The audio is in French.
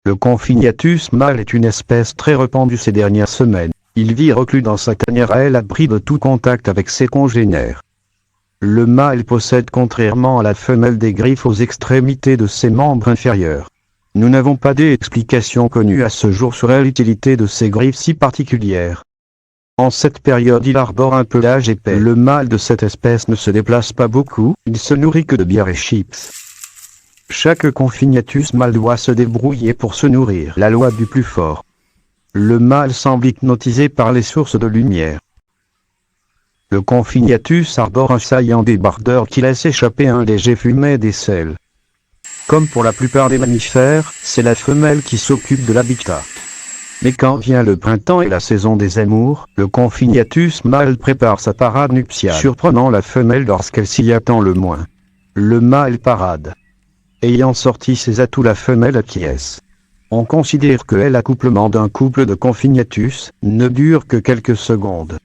Le Confinyatus mâle est une espèce très répandue ces dernières semaines. Il vit reclus dans sa tanière à l'abri de tout contact avec ses congénères. Le mâle possède contrairement à la femelle des griffes aux extrémités de ses membres inférieurs. Nous n'avons pas d'explication connue à ce jour sur l'utilité de ces griffes si particulières. En cette période il arbore un pelage épais. Le mâle de cette espèce ne se déplace pas beaucoup, il se nourrit que de bière et chips. Chaque Confinyatus mâle doit se débrouiller pour se nourrir. La loi du plus fort. Le mâle semble hypnotisé par les sources de lumière. Le Confinyatus arbore un saillant débardeur qui laisse échapper un léger fumet d'aisselle. Comme pour la plupart des mammifères, c'est la femelle qui s'occupe de l'habitat. Mais quand vient le printemps et la saison des amours, le Confinyatus mâle prépare sa parade nuptiale, surprenant la femelle lorsqu'elle s'y attend le moins. Le mâle parade. Ayant sorti ses atouts, la femelle acquiesce. On considère que l'accouplement d'un couple de Confinyatus ne dure que quelques secondes.